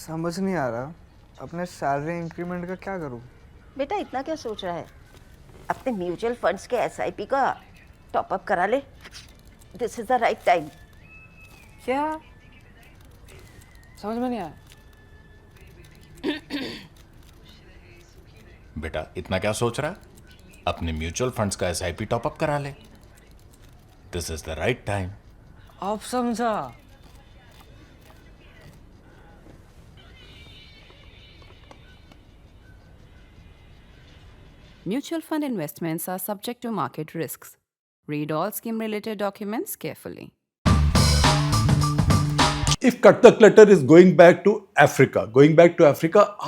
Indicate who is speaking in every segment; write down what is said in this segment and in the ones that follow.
Speaker 1: समझ नहीं आ रहा अपने सैलरी इंक्रीमेंट का क्या करूं।
Speaker 2: बेटा इतना क्या सोच रहा है? अपने म्यूचुअल फंड्स के एसआईपी का टॉप अप करा ले। This is the right time.
Speaker 3: क्या समझ में नहीं आया?
Speaker 4: बेटा इतना क्या सोच रहा है? अपने म्यूचुअल फंड्स का एसआईपी टॉपअप करा ले। This is the right time.
Speaker 3: अब समझा।
Speaker 5: Mutual fund investments are subject to market risks. Read all scheme-related documents carefully.
Speaker 6: If cut the clutter is going back to Africa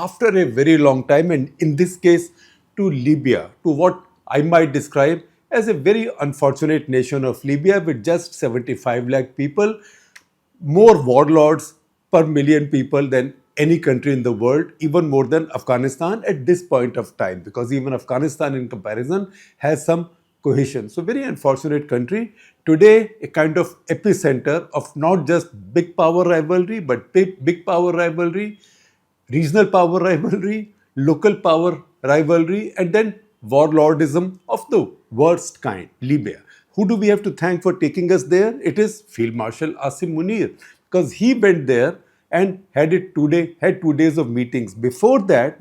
Speaker 6: after a very long time, and in this case to Libya, to what I might describe as a very unfortunate nation of Libya with just 75 lakh people, more warlords per million people than any country in the world, even more than Afghanistan at this point of time, because even Afghanistan in comparison has some cohesion. So very unfortunate country. Today, a kind of epicenter of not just big power rivalry, but big power rivalry, regional power rivalry, local power rivalry, and then warlordism of the worst kind, Libya. Who do we have to thank for taking us there? It is Field Marshal Asim Munir, because he went there and had 2 days of meetings. Before that,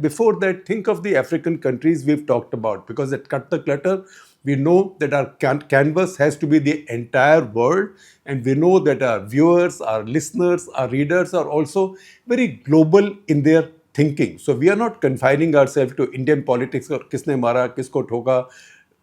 Speaker 6: think of the African countries we've talked about, because at Cut the Clutter, we know that our canvas has to be the entire world, and we know that our viewers, our listeners, our readers are also very global in their thinking. So we are not confining ourselves to Indian politics or kisne mara, kisko thoka,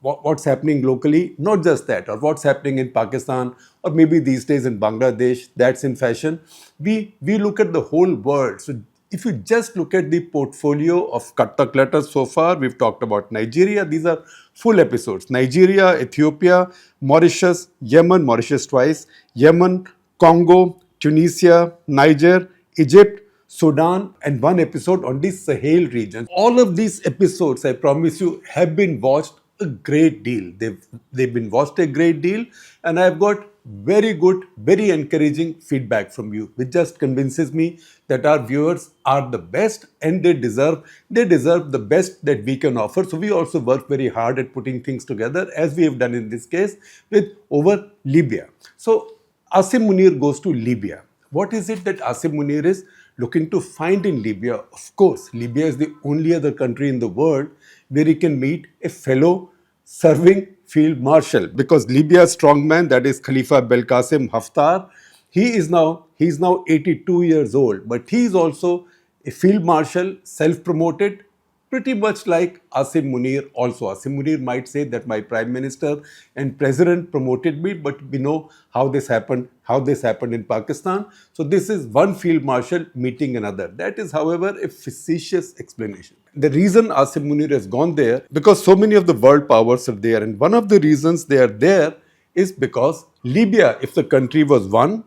Speaker 6: what's happening locally, not just that, or what's happening in Pakistan, or maybe these days in Bangladesh, that's in fashion. We look at the whole world. So if you just look at the portfolio of Cut the Clutter so far, we've talked about Nigeria. These are full episodes. Nigeria, Ethiopia, Mauritius, Yemen, Mauritius twice, Yemen, Congo, Tunisia, Niger, Egypt, Sudan, and one episode on the Sahel region. All of these episodes, I promise you, have been watched a great deal. They've been watched a great deal, and I've got very good, very encouraging feedback from you, which just convinces me that our viewers are the best, and they deserve the best that we can offer. So we also work very hard at putting things together, as we have done in this case with over Libya. So Asim Munir goes to Libya. What is it that Asim Munir is looking to find in Libya? Of course, Libya is the only other country in the world where he can meet a fellow serving field marshal, because Libya's strongman, that is Khalifa Belqasim Haftar, he's now 82 years old, but he is also a field marshal, self-promoted, pretty much like Asim Munir also. Asim Munir might say that my prime minister and president promoted me, but we know how this happened in Pakistan. So this is one field marshal meeting another. That is, however, a facetious explanation. The reason Asim Munir has gone there, because so many of the world powers are there, and one of the reasons they are there is because Libya, if the country was one,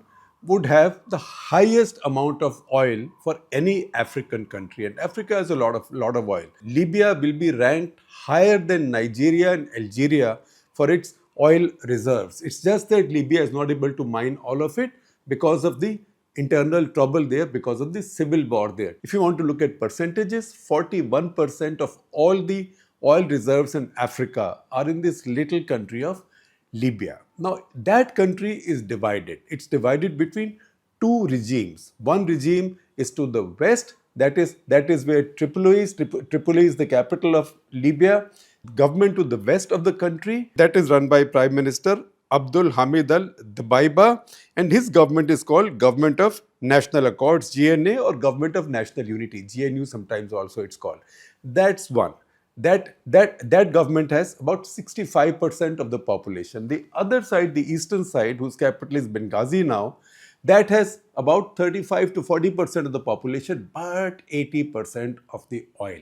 Speaker 6: would have the highest amount of oil for any African country, and Africa has a lot of oil. Libya will be ranked higher than Nigeria and Algeria for its oil reserves. It's just that Libya is not able to mine all of it because of the internal trouble there, because of the civil war there. If you want to look at percentages, 41% of all the oil reserves in Africa are in this little country of Libya. Now, that country is divided. It's divided between two regimes. One regime is to the west, that is where Tripoli is. Tripoli is the capital of Libya. Government to the west of the country, that is run by Prime Minister Abdul Hamid Dbeibeh, and his government is called Government of National Accords, GNA, or Government of National Unity, GNU sometimes also it's called. That's one. That government has about 65% of the population. The other side, the eastern side, whose capital is Benghazi now, that has about 35 to 40% of the population, but 80% of the oil.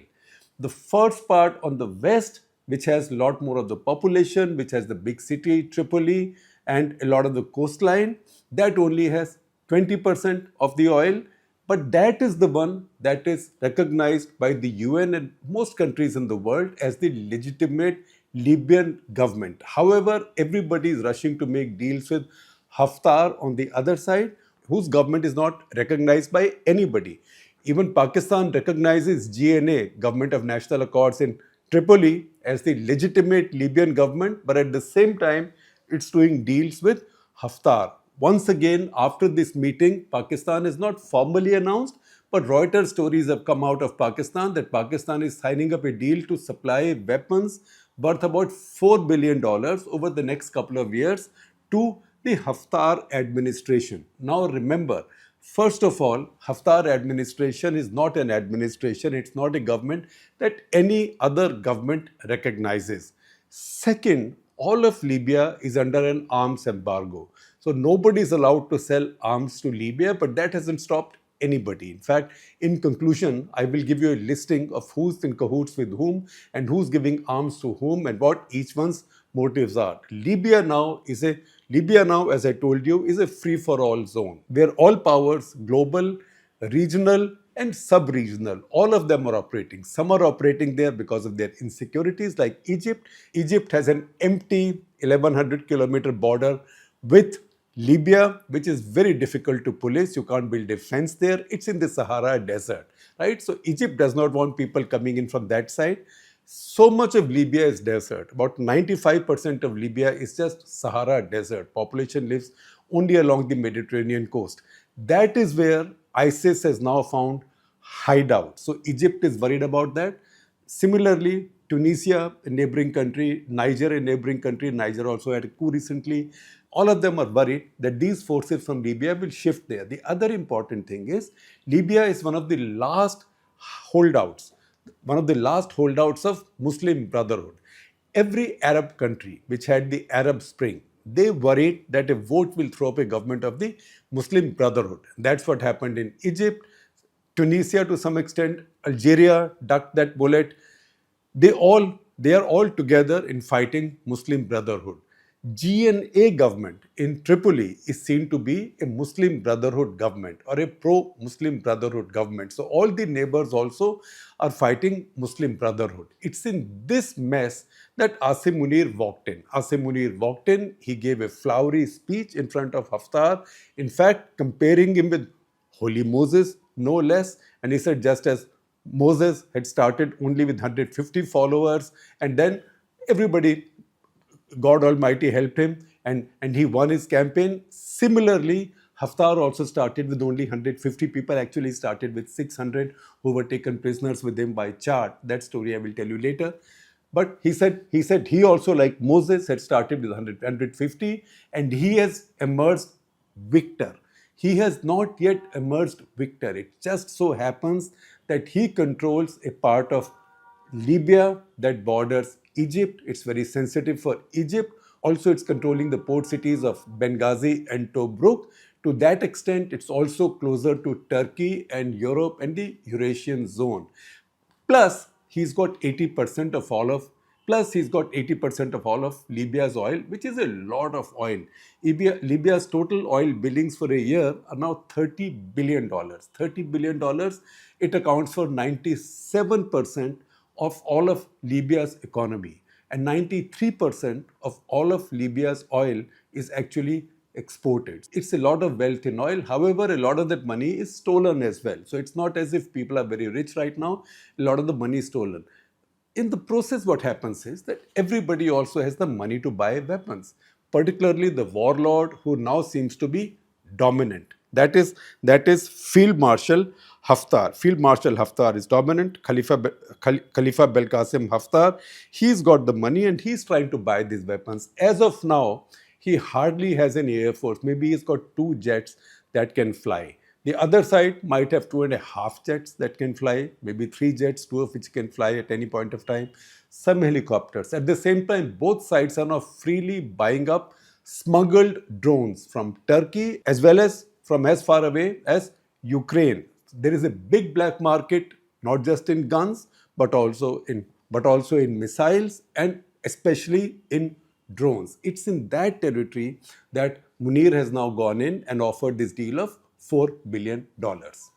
Speaker 6: The first part on the west, which has a lot more of the population, which has the big city, Tripoli, and a lot of the coastline, that only has 20% of the oil. But that is the one that is recognized by the UN and most countries in the world as the legitimate Libyan government. However, everybody is rushing to make deals with Haftar on the other side, whose government is not recognized by anybody. Even Pakistan recognizes GNA, Government of National Accords in Tripoli, as the legitimate Libyan government, but at the same time, it's doing deals with Haftar. Once again, after this meeting, Pakistan is not formally announced, but Reuters stories have come out of Pakistan that Pakistan is signing up a deal to supply weapons worth about $4 billion over the next couple of years to the Haftar administration. Now remember, first of all, Haftar administration is not an administration, it's not a government that any other government recognizes. Second, all of Libya is under an arms embargo. So nobody is allowed to sell arms to Libya, but that hasn't stopped anybody. In fact, in conclusion, I will give you a listing of who's in cahoots with whom and who's giving arms to whom and what each one's motives are. Libya now, as I told you, is a free-for-all zone where all powers, global, regional, and sub-regional, all of them are operating. Some are operating there because of their insecurities, like Egypt. Egypt has an empty 1100-kilometer border with Libya, which is very difficult to police. You can't build a fence there. It's in the Sahara Desert, right? So Egypt does not want people coming in from that side. So much of Libya is desert. About 95% of Libya is just Sahara Desert. Population lives only along the Mediterranean coast. That is where ISIS has now found hideout. So Egypt is worried about that. Similarly, Tunisia, a neighboring country, Niger, a neighboring country. Niger also had a coup recently. All of them are worried that these forces from Libya will shift there. The other important thing is Libya is one of the last holdouts of Muslim Brotherhood. Every Arab country which had the Arab Spring, they worried that a vote will throw up a government of the Muslim Brotherhood. That's what happened in Egypt. Tunisia to some extent, Algeria ducked that bullet. They are all together in fighting Muslim Brotherhood. GNA government in Tripoli is seen to be a Muslim Brotherhood government or a pro-Muslim Brotherhood government. So all the neighbors also are fighting Muslim Brotherhood. It's in this mess that Asim Munir walked in. Asim Munir walked in, he gave a flowery speech in front of Haftar, in fact comparing him with Holy Moses, no less, and he said just as Moses had started only with 150 followers and then everybody, God Almighty helped him and he won his campaign. Similarly, Haftar also started with only 150 people, actually started with 600 who were taken prisoners with him by Chad. That story I will tell you later. But he said he also, like Moses, had started with 150 and he has emerged victor. He has not yet emerged victor. It just so happens that he controls a part of Libya that borders Egypt. It's very sensitive for Egypt. Also, it's controlling the port cities of Benghazi and Tobruk. To that extent, it's also closer to Turkey and Europe and the Eurasian zone. Plus, he's got 80% of all of Libya's oil, which is a lot of oil. Libya's total oil billings for a year are now $30 billion. $30 billion. It accounts for 97% of all of Libya's economy. And 93% of all of Libya's oil is actually exported. It's a lot of wealth in oil. However, a lot of that money is stolen as well. So it's not as if people are very rich right now. A lot of the money is stolen. In the process, what happens is that everybody also has the money to buy weapons, particularly the warlord who now seems to be dominant. That is Field Marshal Haftar. Field Marshal Haftar is dominant. Khalifa Belqasim Haftar, he's got the money and he's trying to buy these weapons. As of now, he hardly has an air force. Maybe he's got 2 jets that can fly. The other side might have 2.5 jets that can fly, maybe 3 jets, 2 of which can fly at any point of time, some helicopters. At the same time, both sides are now freely buying up smuggled drones from Turkey as well as from as far away as Ukraine. There is a big black market, not just in guns, but also in missiles and especially in drones. It's in that territory that Munir has now gone in and offered this deal of $4 billion.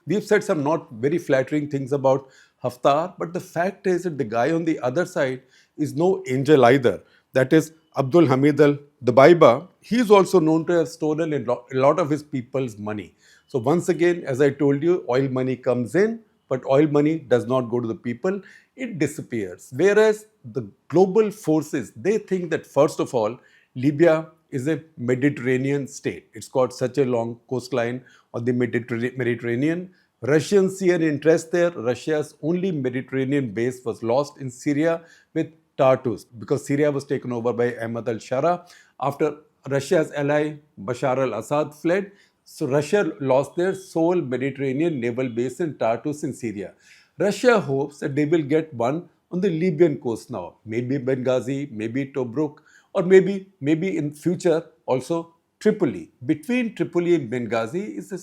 Speaker 6: We've said some not very flattering things about Haftar, but the fact is that the guy on the other side is no angel either. That is Abdul Hamid Dbeibeh. He's also known to have stolen a lot of his people's money. So once again, as I told you, oil money comes in, but oil money does not go to the people. It disappears. Whereas the global forces, they think that first of all, Libya is a Mediterranean state. It's got such a long coastline on the Mediterranean. Russians see an interest there. Russia's only Mediterranean base was lost in Syria with Tartus because Syria was taken over by Ahmad al-Shara after Russia's ally Bashar al-Assad fled. So Russia lost their sole Mediterranean naval base in Tartus in Syria. Russia hopes that they will get one on the Libyan coast now, maybe Benghazi, maybe Tobruk, or maybe in future also Tripoli. Between Tripoli and Benghazi is a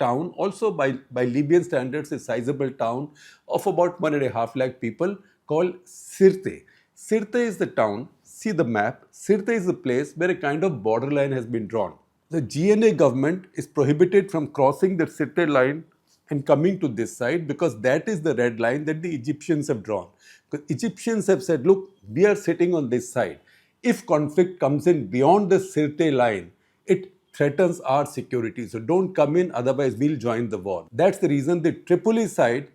Speaker 6: town, also by Libyan standards, a sizable town of about 1.5 lakh people called Sirte. Sirte is the town, see the map, Sirte is the place where a kind of borderline has been drawn. The GNA government is prohibited from crossing the Sirte line and coming to this side because that is the red line that the Egyptians have drawn. Because Egyptians have said, look, we are sitting on this side. If conflict comes in beyond the Sirte line, it threatens our security. So don't come in, otherwise we'll join the war. That's the reason the Tripoli side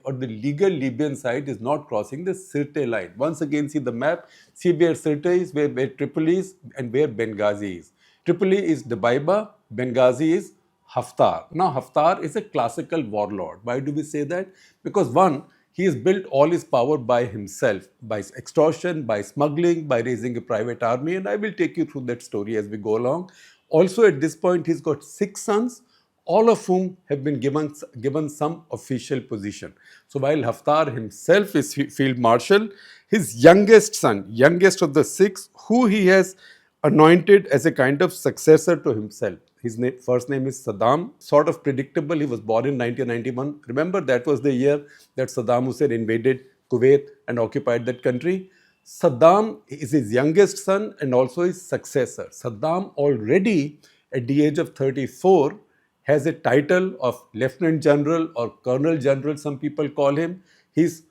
Speaker 6: or the legal Libyan side is not crossing the Sirte line. Once again, see the map, see where Sirte is, where Tripoli is, and where Benghazi is. Tripoli is Dbeibeh, Benghazi is Haftar. Now, Haftar is a classical warlord. Why do we say that? Because one, he has built all his power by himself, by extortion, by smuggling, by raising a private army, and I will take you through that story as we go along. Also, at this point, he's got 6 sons, all of whom have been given some official position. So while Haftar himself is field marshal, his youngest son, youngest of the 6, who he has anointed as a kind of successor to himself. His first name is Saddam. Sort of predictable. He was born in 1991. Remember, that was the year that Saddam Hussein invaded Kuwait and occupied that country. Saddam is his youngest son and also his successor. Saddam already at the age of 34 has a title of Lieutenant General or Colonel General, some people call him. He's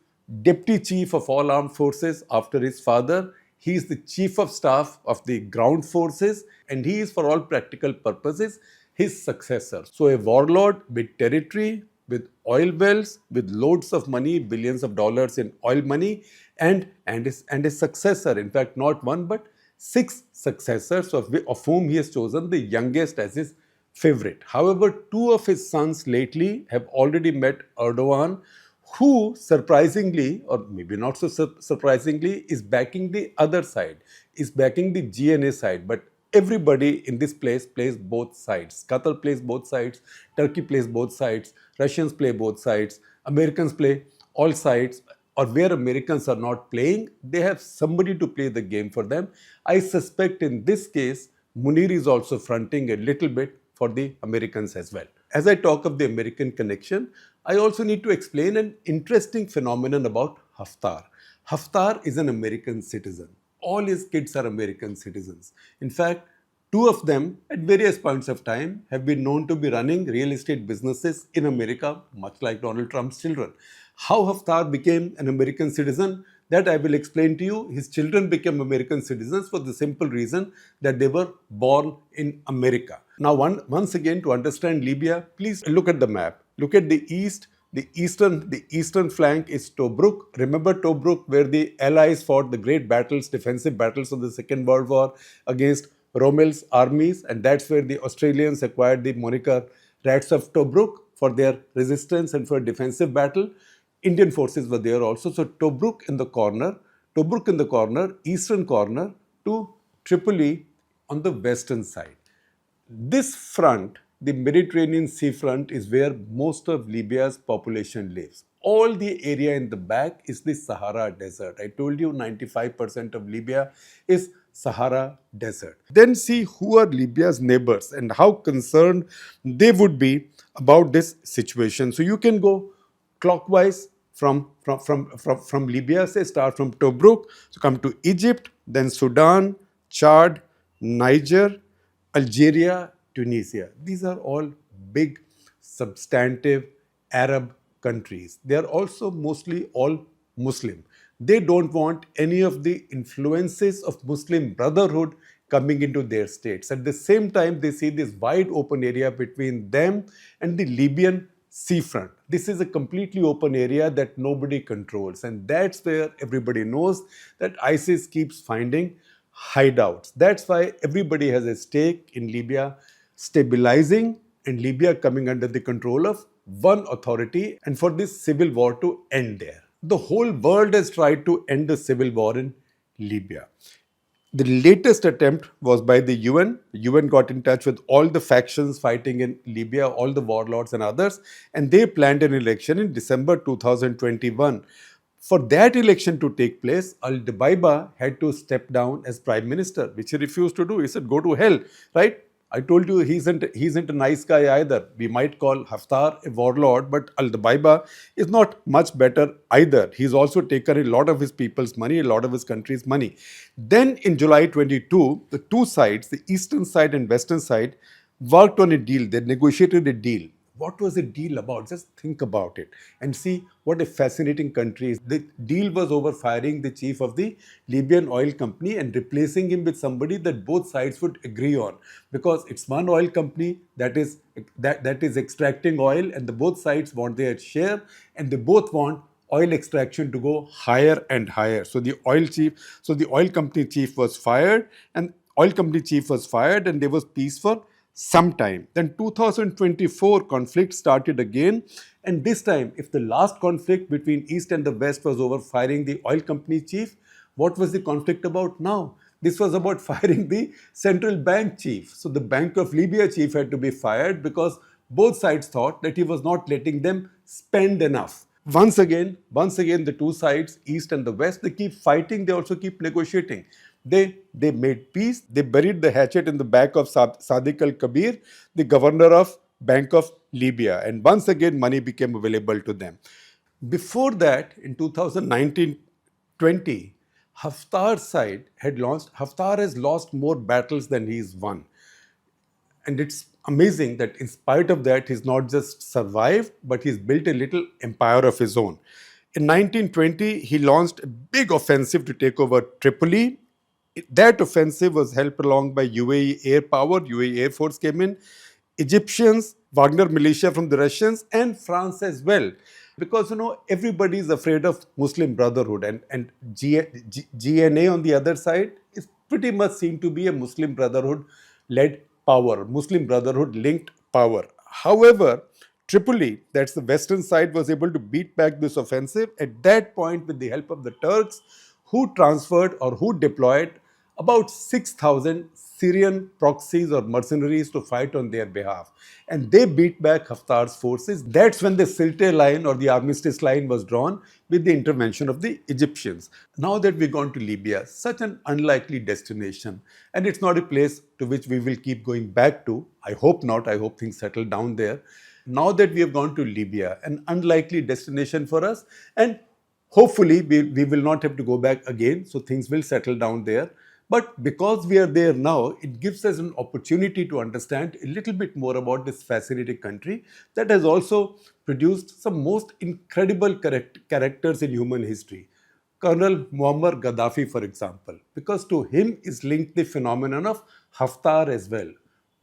Speaker 6: Deputy Chief of all armed forces after his father. He is the Chief of Staff of the ground forces and he is for all practical purposes his successor. So a warlord with territory, with oil wells, with loads of money, billions of dollars in oil money and his successor. In fact, not one but 6 successors of whom he has chosen the youngest as his favorite. However, 2 of his sons lately have already met Erdogan, who surprisingly, or maybe not so surprisingly, is backing the other side, is backing the GNA side. But everybody in this place plays both sides. Qatar plays both sides, Turkey plays both sides, Russians play both sides, Americans play all sides, or where Americans are not playing, they have somebody to play the game for them. I suspect in this case, Munir is also fronting a little bit for the Americans as well. As I talk of the American connection, I also need to explain an interesting phenomenon about Haftar. Haftar is an American citizen. All his kids are American citizens. In fact, 2 of them at various points of time have been known to be running real estate businesses in America, much like Donald Trump's children. How Haftar became an American citizen, that I will explain to you. His children became American citizens for the simple reason that they were born in America. Now, once again, to understand Libya, please look at the map. Look at the east. The eastern flank is Tobruk. Remember Tobruk, where the Allies fought the great battles, defensive battles of the Second World War against Rommel's armies, and that's where the Australians acquired the moniker Rats of Tobruk for their resistance and for defensive battle. Indian forces were there also. So Tobruk in the corner, eastern corner to Tripoli on the western side. This front, the Mediterranean sea front, is where most of Libya's population lives. All the area in the back is the Sahara Desert. I told you 95% of Libya is Sahara Desert. Then see who are Libya's neighbors and how concerned they would be about this situation. So you can go clockwise from Libya, say start from Tobruk, so come to Egypt, then Sudan, Chad, Niger, Algeria, Tunisia. These are all big, substantive Arab countries. They are also mostly all Muslim. They don't want any of the influences of Muslim Brotherhood coming into their states. At the same time, they see this wide open area between them and the Libyan seafront. This is a completely open area that nobody controls, and that's where everybody knows that ISIS keeps finding hideouts. That's why everybody has a stake in Libya stabilizing and Libya coming under the control of one authority, and for this civil war to end there. The whole world has tried to end the civil war in Libya. The latest attempt was by the UN. The UN got in touch with all the factions fighting in Libya, all the warlords and others, and they planned an election in December 2021. For that election to take place, Al Dbeibeh had to step down as prime minister, which he refused to do. He said, "Go to hell," right? I told you he isn't a nice guy either. We might call Haftar a warlord, but Al Dbeibeh is not much better either. He's also taken a lot of his people's money, a lot of his country's money. Then in July 22, the two sides, the eastern side and western side, worked on a deal. They negotiated a deal. What was the deal about? Just think about it and see what a fascinating country is. The deal was over firing the chief of the Libyan oil company and replacing him with somebody that both sides would agree on, because it's one oil company that is extracting oil, and the both sides want their share, and they both want oil extraction to go higher and higher. So the oil company chief was fired, and there was peace for some time. Then 2024 conflict started again, and this time, if the last conflict between East and the West was over firing the oil company chief, what was the conflict about now? This was about firing the central bank chief. So the Bank of Libya chief had to be fired because both sides thought that he was not letting them spend enough. Once again, the two sides, East and the West, they keep fighting, they also keep negotiating. They made peace. They buried the hatchet in the back of Sadiq al-Kabir, the governor of Bank of Libya. And once again, money became available to them. Before that, in 2019-20, Haftar's side had launched, Haftar has lost more battles than he's won. And it's amazing that in spite of that, he's not just survived, but he's built a little empire of his own. In 1920, he launched a big offensive to take over Tripoli. That offensive was helped along by UAE air power. UAE Air Force came in, Egyptians, Wagner militia from the Russians, and France as well. Because, everybody is afraid of Muslim Brotherhood, and GNA on the other side is pretty much seen to be a Muslim Brotherhood-led power, Muslim Brotherhood-linked power. However, Tripoli, that's the western side, was able to beat back this offensive at that point with the help of the Turks, who transferred or who deployed about 6,000 Syrian proxies or mercenaries to fight on their behalf. And they beat back Haftar's forces. That's when the Sylte line or the armistice line was drawn with the intervention of the Egyptians. Now that we've gone to Libya, such an unlikely destination, and it's not a place to which we will keep going back to. I hope not. I hope things settle down there. Now that we have gone to Libya, an unlikely destination for us, and hopefully we will not have to go back again, so things will settle down there. But because we are there now, it gives us an opportunity to understand a little bit more about this fascinating country that has also produced some most incredible characters in human history. Colonel Muammar Gaddafi, for example, because to him is linked the phenomenon of Haftar as well.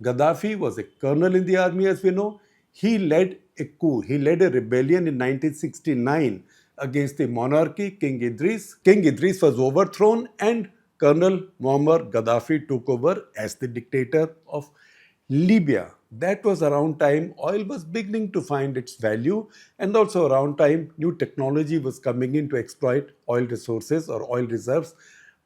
Speaker 6: Gaddafi was a colonel in the army, as we know. He led a coup. He led a rebellion in 1969 against the monarchy, King Idris. King Idris was overthrown, and Colonel Muammar Gaddafi took over as the dictator of Libya. That was around time oil was beginning to find its value, and also around time new technology was coming in to exploit oil resources or oil reserves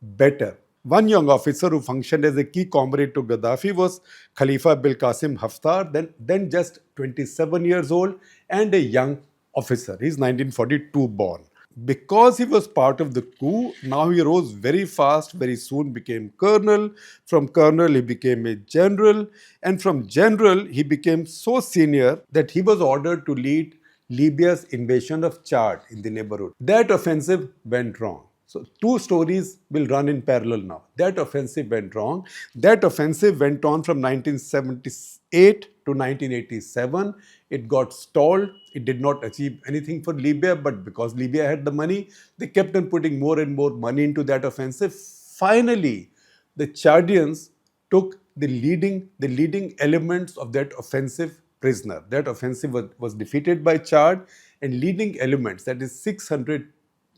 Speaker 6: better. One young officer who functioned as a key comrade to Gaddafi was Khalifa Belqasim Haftar, then just 27 years old and a young officer. He's 1942 born. Because he was part of the coup, now he rose very fast, very soon became colonel. From colonel, he became a general. And from general, he became so senior that he was ordered to lead Libya's invasion of Chad in the neighborhood. That offensive went wrong. So two stories will run in parallel now. That offensive went wrong. That offensive went on from 1978 to 1987. It got stalled. It did not achieve anything for Libya, but because Libya had the money, they kept on putting more and more money into that offensive. Finally, the Chadians took the leading elements of that offensive prisoner. That offensive was defeated by Chad, and leading elements, that is 600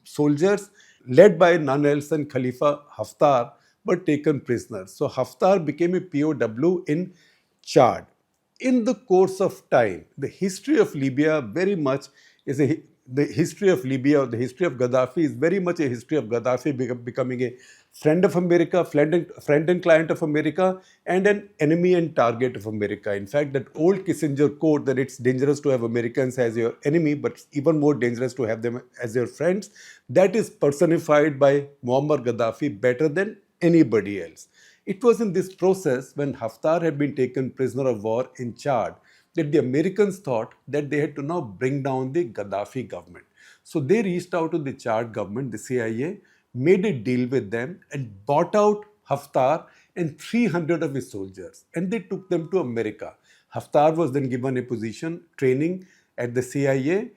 Speaker 6: soldiers led by none else than Khalifa Haftar, were taken prisoners. So Haftar became a POW in Chad. In the course of time, the history of Libya very much is the history of Libya, or the history of Gaddafi is very much a history of Gaddafi becoming a friend of America, friend and client of America, and an enemy and target of America. In fact, that old Kissinger quote that it's dangerous to have Americans as your enemy, but even more dangerous to have them as your friends, that is personified by Muammar Gaddafi better than anybody else. It was in this process, when Haftar had been taken prisoner of war in Chad, that the Americans thought that they had to now bring down the Gaddafi government. So they reached out to the Chad government, the CIA, made a deal with them and bought out Haftar and 300 of his soldiers, and they took them to America. Haftar was then given a position, training at the CIA.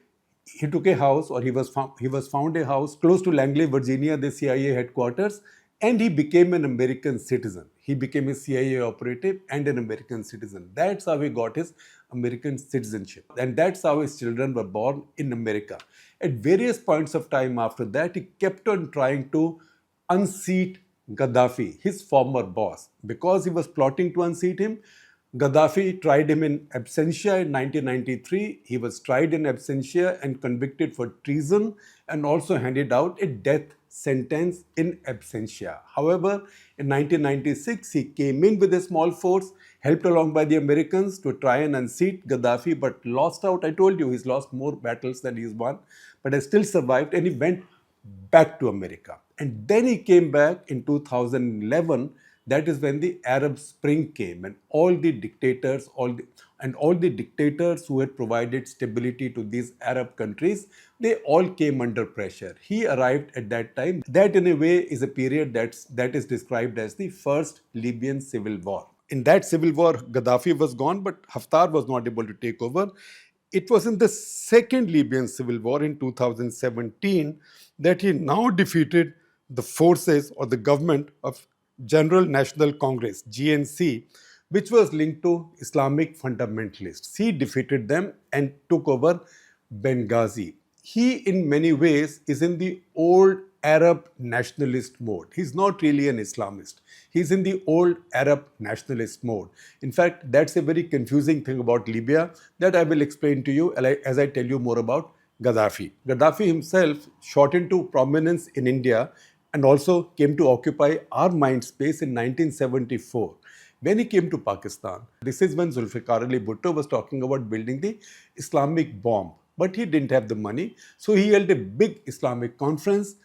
Speaker 6: He took a house, or he was found a house close to Langley, Virginia, the CIA headquarters, and he became an American citizen. He became a CIA operative and an American citizen. That's how he got his American citizenship. And that's how his children were born in America. At various points of time after that, he kept on trying to unseat Gaddafi, his former boss. Because he was plotting to unseat him, Gaddafi tried him in absentia in 1993. He was tried in absentia and convicted for treason, and also handed out a death sentence in absentia. However, in 1996, he came in with a small force, helped along by the Americans, to try and unseat Gaddafi, but lost out. I told you, he's lost more battles than he's won, but has still survived, and he went back to America. And then he came back in 2011. That is when the Arab Spring came, and all the dictators who had provided stability to these Arab countries, they all came under pressure. He arrived at that time. That, in a way, is a period that is described as the first Libyan civil war. In that civil war, Gaddafi was gone, but Haftar was not able to take over. It was in the second Libyan civil war in 2017 that he now defeated the forces, or the government of General National Congress, GNC, which was linked to Islamic fundamentalists. He defeated them and took over Benghazi. He, in many ways, is in the old Arab nationalist mode. He's not really an Islamist. He's in the old Arab nationalist mode. In fact, that's a very confusing thing about Libya that I will explain to you as I tell you more about Gaddafi. Gaddafi himself shot into prominence in India and also came to occupy our mind space in 1974. When he came to Pakistan, this is when Zulfikar Ali Bhutto was talking about building the Islamic bomb. But he didn't have the money, so he held a big Islamic conference.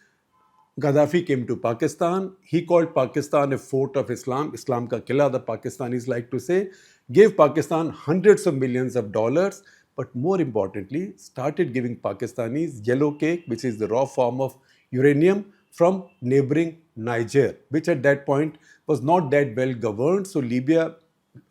Speaker 6: Gaddafi came to Pakistan. He called Pakistan a fort of Islam, Islam ka killa, the Pakistanis like to say, gave Pakistan hundreds of millions of dollars, but more importantly, started giving Pakistanis yellow cake, which is the raw form of uranium, from neighboring Niger, which at that point was not that well governed. So Libya,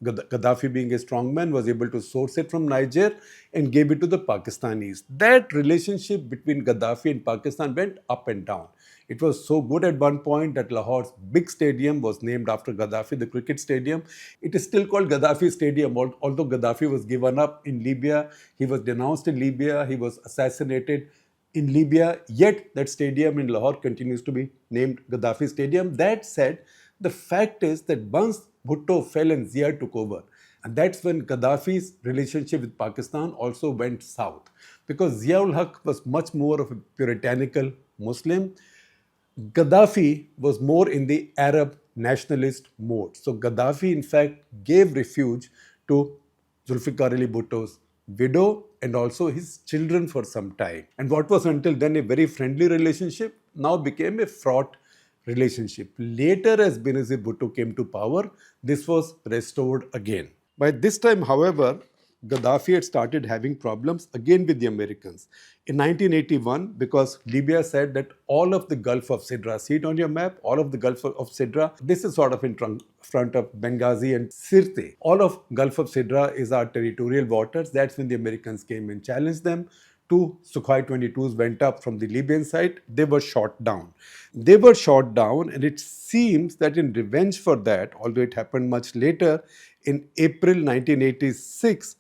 Speaker 6: Gaddafi being a strong man, was able to source it from Niger and gave it to the Pakistanis. That relationship between Gaddafi and Pakistan went up and down. It was so good at one point that Lahore's big stadium was named after Gaddafi, the cricket stadium. It is still called Gaddafi Stadium, although Gaddafi was given up in Libya. He was denounced in Libya. He was assassinated in Libya, yet that stadium in Lahore continues to be named Gaddafi Stadium. That said, the fact is that once Bhutto fell and Zia took over, and that's when Gaddafi's relationship with Pakistan also went south, because Zia-ul-Haq was much more of a puritanical Muslim. Gaddafi was more in the Arab nationalist mode. So Gaddafi, in fact, gave refuge to Zulfikar Ali Bhutto's widow and also his children for some time. And what was until then a very friendly relationship now became a fraught relationship. Later, as Benazir Bhutto came to power, this was restored again. By this time, however, Gaddafi had started having problems again with the Americans. In 1981, because Libya said that all of the Gulf of Sidra, see it on your map, all of the Gulf of Sidra, this is sort of in front of Benghazi and Sirte. All of Gulf of Sidra is our territorial waters. That's when the Americans came and challenged them. 2 Sukhoi 22s went up from the Libyan side. They were shot down. And it seems that in revenge for that, although it happened much later, in April 1986,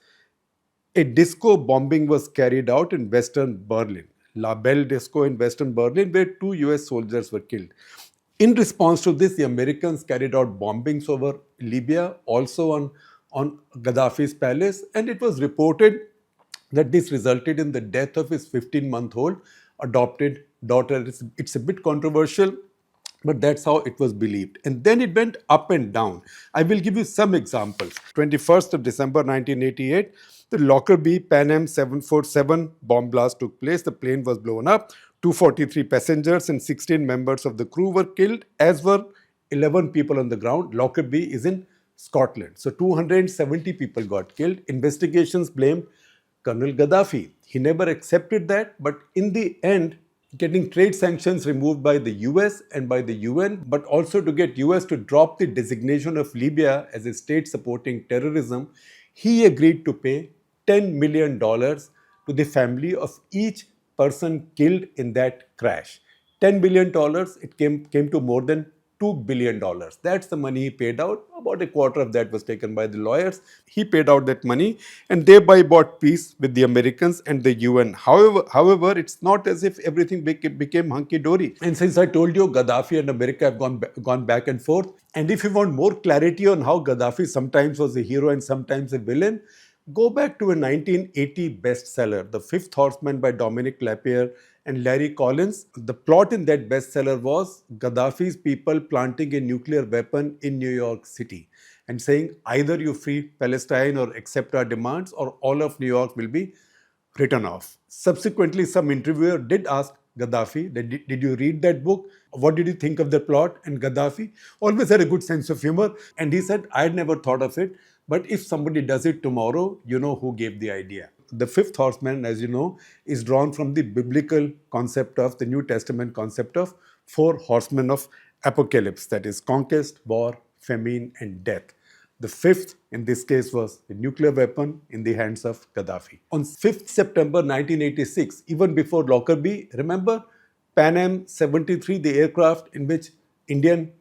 Speaker 6: a disco bombing was carried out in western Berlin, La Belle Disco in western Berlin, where 2 US soldiers were killed. In response to this, the Americans carried out bombings over Libya, also on Gaddafi's palace, and it was reported that this resulted in the death of his 15-month-old adopted daughter. It's a bit controversial, but that's how it was believed. And then it went up and down. I will give you some examples. 21st of December 1988, the Lockerbie Pan Am 747 bomb blast took place. The plane was blown up. 243 passengers and 16 members of the crew were killed, as were 11 people on the ground. Lockerbie is in Scotland. So 270 people got killed. Investigations blamed Colonel Gaddafi. He never accepted that, but in the end, getting trade sanctions removed by the US and by the UN, but also to get US to drop the designation of Libya as a state supporting terrorism, he agreed to pay $10 million to the family of each person killed in that crash. $10 billion, it came to more than $2 billion. That's the money he paid out. About a quarter of that was taken by the lawyers. He paid out that money and thereby bought peace with the Americans and the UN. However, it's not as if everything became hunky-dory. And since I told you, Gaddafi and America have gone back and forth. And if you want more clarity on how Gaddafi sometimes was a hero and sometimes a villain, go back to a 1980 bestseller, The Fifth Horseman by Dominic Lapierre and Larry Collins. The plot in that bestseller was Gaddafi's people planting a nuclear weapon in New York City and saying either you free Palestine or accept our demands or all of New York will be written off. Subsequently, some interviewer did ask Gaddafi, did you read that book? What did you think of the plot? And Gaddafi always had a good sense of humor. And he said, I had never thought of it. But if somebody does it tomorrow, you know who gave the idea. The fifth horseman, as you know, is drawn from the biblical concept of the New Testament concept of 4 horsemen of apocalypse, that is conquest, war, famine, and death. The fifth, in this case, was the nuclear weapon in the hands of Gaddafi. On 5th September 1986, even before Lockerbie, remember Pan Am 73, the aircraft in which Indian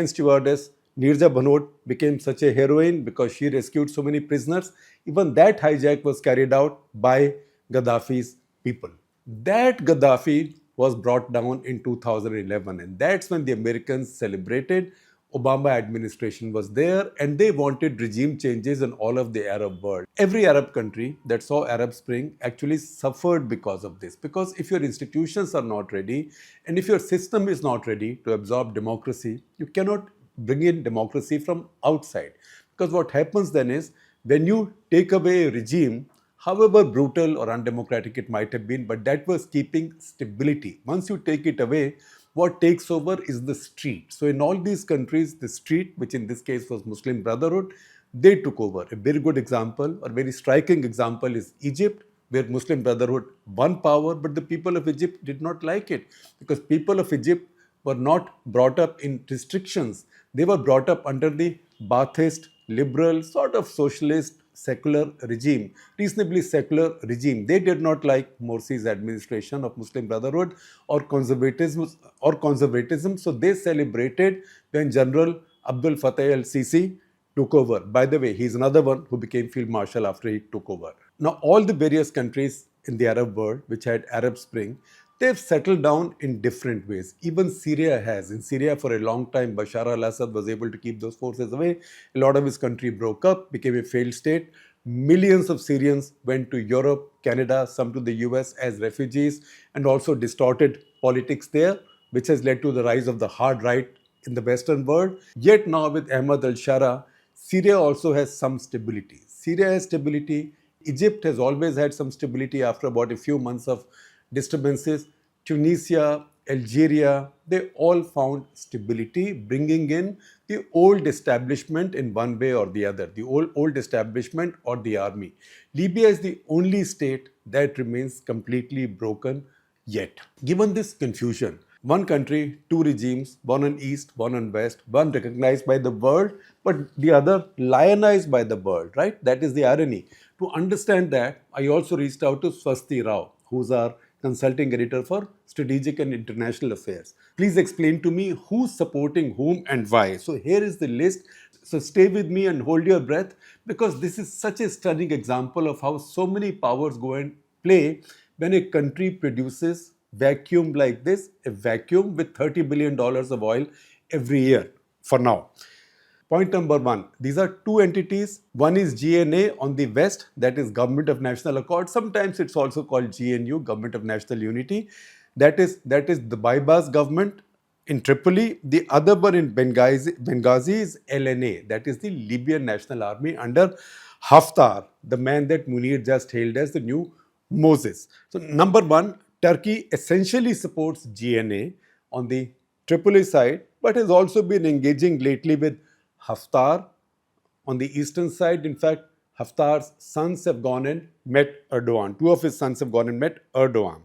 Speaker 6: stewardess Nirja Bhanot became such a heroine because she rescued so many prisoners. Even that hijack was carried out by Gaddafi's people. That Gaddafi was brought down in 2011, and that's when the Americans celebrated. Obama administration was there and they wanted regime changes in all of the Arab world. Every Arab country that saw Arab Spring actually suffered because of this. Because if your institutions are not ready and if your system is not ready to absorb democracy, you cannot bring in democracy from outside. Because what happens then is when you take away a regime, however brutal or undemocratic it might have been, but that was keeping stability. Once you take it away, what takes over is the street. So in all these countries, the street, which in this case was Muslim Brotherhood, they took over. A very good example or very striking example is Egypt, where Muslim Brotherhood won power, but the people of Egypt did not like it because people of Egypt were not brought up in restrictions. They were brought up under the Ba'athist, liberal, sort of socialist, secular regime, reasonably secular regime. They did not like Morsi's administration of Muslim Brotherhood or conservatism, so they celebrated when General Abdul Fattah al-Sisi took over. By the way, he's another one who became Field Marshal after he took over. Now, all the various countries in the Arab world which had Arab Spring, they've settled down in different ways. Even Syria has. In Syria, for a long time, Bashar al-Assad was able to keep those forces away. A lot of his country broke up, became a failed state. Millions of Syrians went to Europe, Canada, some to the US as refugees, and also distorted politics there, which has led to the rise of the hard right in the Western world. Yet now with Ahmad al-Shara, Syria also has some stability. Syria has stability. Egypt has always had some stability after about a few months of disturbances. Tunisia, Algeria, they all found stability, bringing in the old establishment in one way or the other, the old establishment or the army. Libya is the only state that remains completely broken yet. Given this confusion, one country, 2 regimes, one on east, one on west, one recognized by the world, but the other lionized by the world, right? That is the irony. To understand that, I also reached out to Swasti Rao, who's our consulting editor for strategic and international affairs. Please explain to me who's supporting whom and why. So here is the list. So stay with me and hold your breath, because this is such a stunning example of how so many powers go and play when a country produces vacuum like this, a vacuum with $30 billion of oil every year for now. Point number one, these are two entities. One is GNA on the west, that is Government of National Accord. Sometimes it's also called GNU, Government of National Unity. That is Dbeibeh's government in Tripoli. The other one in Benghazi is LNA, that is the Libyan National Army under Haftar, the man that Munir just hailed as the new Moses. So number one, Turkey essentially supports GNA on the Tripoli side, but has also been engaging lately with Haftar on the eastern side. In fact, Haftar's sons have gone and met Erdogan. Two of his sons have gone and met Erdogan.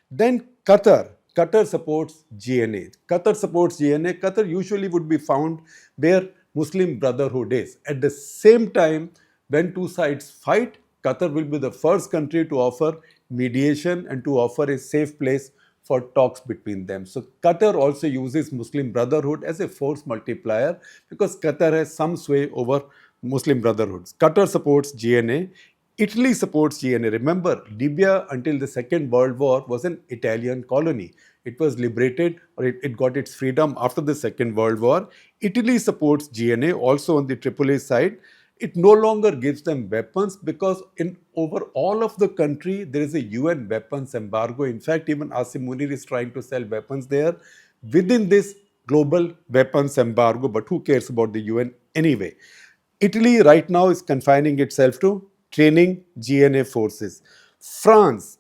Speaker 6: Then Qatar. Qatar supports GNA. Qatar supports GNA. Qatar usually would be found where Muslim Brotherhood is. At the same time, when two sides fight, Qatar will be the first country to offer mediation and to offer a safe place for talks between them. So Qatar also uses Muslim Brotherhood as a force multiplier, because Qatar has some sway over Muslim Brotherhoods. Qatar supports GNA. Italy supports GNA. Remember, Libya until the Second World War was an Italian colony. It was liberated, or it got its freedom after the Second World War. Italy supports GNA also on the Tripoli side. It no longer gives them weapons, because in over all of the country there is a UN weapons embargo. In fact, even Asim Munir is trying to sell weapons there within this global weapons embargo, but who cares about the UN anyway? Italy right now is confining itself to training GNA forces. France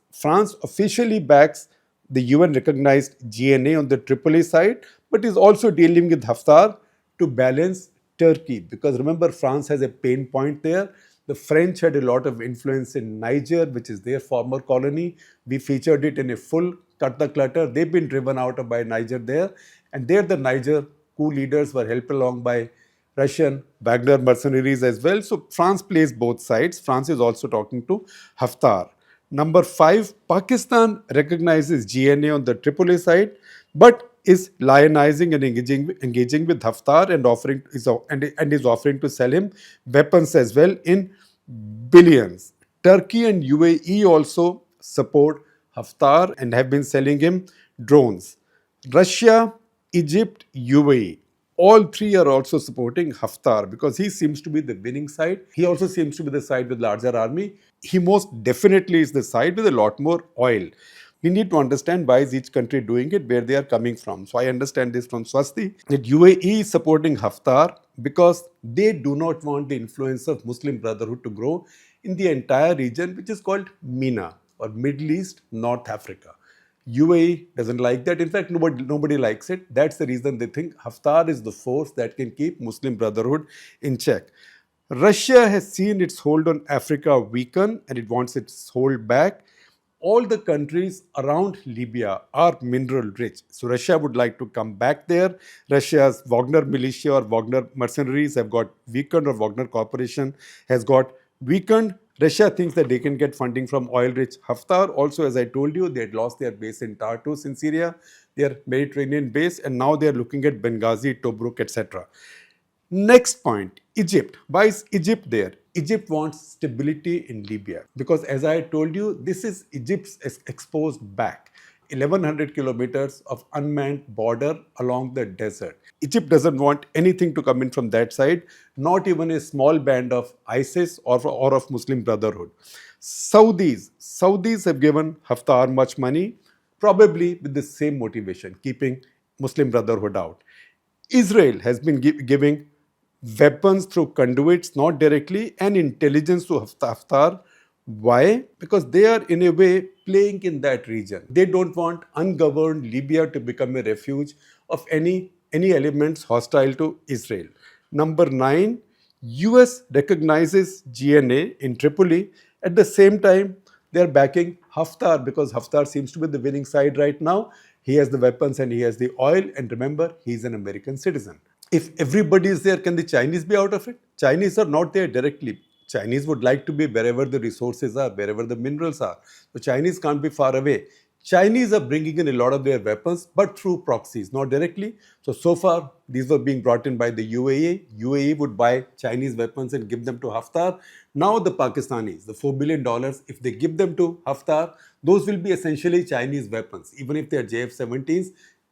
Speaker 6: officially backs the UN recognized GNA on the Tripoli side, but is also dealing with Haftar to balance Turkey, because remember, France has a pain point there. The French had a lot of influence in Niger, which is their former colony. We featured it in a full Cut the Clutter. They've been driven out by Niger there, and there the Niger coup leaders were helped along by Russian Wagner mercenaries as well. So France plays both sides. France is also talking to Haftar. Number 5, Pakistan recognizes GNA on the Tripoli side, but is lionizing and engaging with Haftar and is offering to sell him weapons as well in billions. Turkey and UAE also support Haftar and have been selling him drones. Russia, Egypt, UAE, all three are also supporting Haftar, because he seems to be the winning side. He also seems to be the side with larger army. He most definitely is the side with a lot more oil. We need to understand why is each country doing it, where they are coming from. So I understand this from Swasti, that UAE is supporting Haftar because they do not want the influence of Muslim Brotherhood to grow in the entire region, which is called MENA, or Middle East, North Africa. UAE doesn't like that. In fact, nobody likes it. That's the reason they think Haftar is the force that can keep Muslim Brotherhood in check. Russia has seen its hold on Africa weaken, and it wants its hold back. All the countries around Libya are mineral rich. So Russia would like to come back there. Russia's Wagner militia or Wagner mercenaries have got weakened, or Wagner Corporation has got weakened. Russia thinks that they can get funding from oil-rich Haftar. Also, as I told you, they had lost their base in Tartus in Syria, their Mediterranean base, and now they are looking at Benghazi, Tobruk, etc. Next point, Egypt. Why is Egypt there? Egypt wants stability in Libya, because as I told you, this is Egypt's exposed back. 1100 kilometers of unmanned border along the desert. Egypt doesn't want anything to come in from that side, not even a small band of ISIS or of Muslim Brotherhood. Saudis have given Haftar much money, probably with the same motivation, keeping Muslim Brotherhood out. Israel has been giving weapons through conduits, not directly, and intelligence to Haftar. Why? Because they are in a way playing in that region. They don't want ungoverned Libya to become a refuge of any elements hostile to Israel. Number 9, US recognizes GNA in Tripoli. At the same time, they are backing Haftar, because Haftar seems to be the winning side right now. He has the weapons and he has the oil, and remember, he's an American citizen. If everybody is there, can the Chinese be out of it? Chinese are not there directly. Chinese would like to be wherever the resources are, wherever the minerals are. So Chinese can't be far away. Chinese are bringing in a lot of their weapons, but through proxies, not directly. So far, these were being brought in by the UAE. UAE would buy Chinese weapons and give them to Haftar. Now the Pakistanis, the $4 billion, if they give them to Haftar, those will be essentially Chinese weapons, even if they are JF-17s.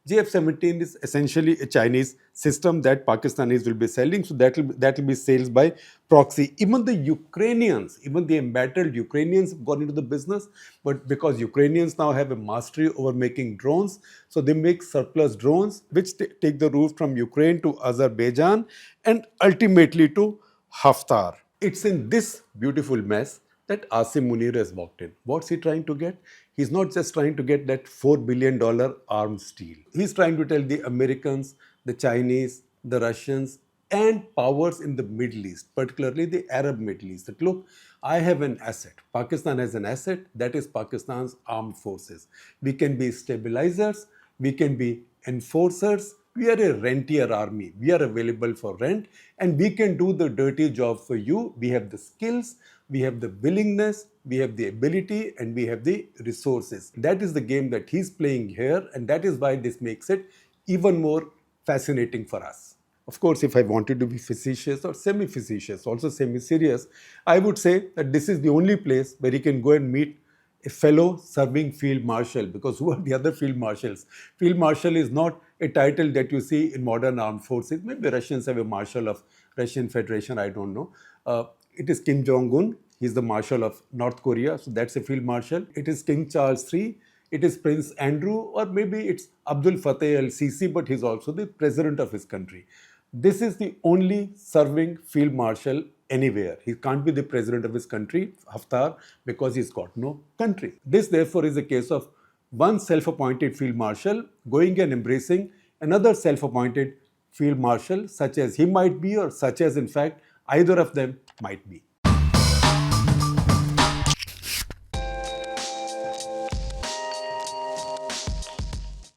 Speaker 6: JF-17 is essentially a Chinese system that Pakistanis will be selling, so that will be sales by proxy. Even the Ukrainians, even the embattled Ukrainians have gone into the business, but because Ukrainians now have a mastery over making drones, so they make surplus drones which take the route from Ukraine to Azerbaijan and ultimately to Haftar. It's in this beautiful mess that Asim Munir has walked in. What's he trying to get? He's not just trying to get that $4 billion arms deal. He's trying to tell the Americans, the Chinese, the Russians, and powers in the Middle East, particularly the Arab Middle East, that look, I have an asset. Pakistan has an asset, that is Pakistan's armed forces. We can be stabilizers, we can be enforcers. We are a rentier army. We are available for rent and we can do the dirty job for you. We have the skills, we have the willingness, we have the ability, and we have the resources. That is the game that he's playing here, and that is why this makes it even more fascinating for us. Of course, if I wanted to be facetious or semi-facetious, also semi-serious, I would say that this is the only place where you can go and meet a fellow serving field marshal, because who are the other field marshals? Field marshal is not a title that you see in modern armed forces. Maybe Russians have a marshal of Russian Federation, I don't know. It is Kim Jong-un. He's the marshal of North Korea, so that's a field marshal. It is King Charles III. It is Prince Andrew, or maybe it's Abdul Fattah al-Sisi, but he's also the president of his country. This is the only serving field marshal anywhere. He can't be the president of his country, Haftar, because he's got no country. This, therefore, is a case of one self-appointed field marshal going and embracing another self-appointed field marshal, such as he might be, or such as, in fact, either of them might be.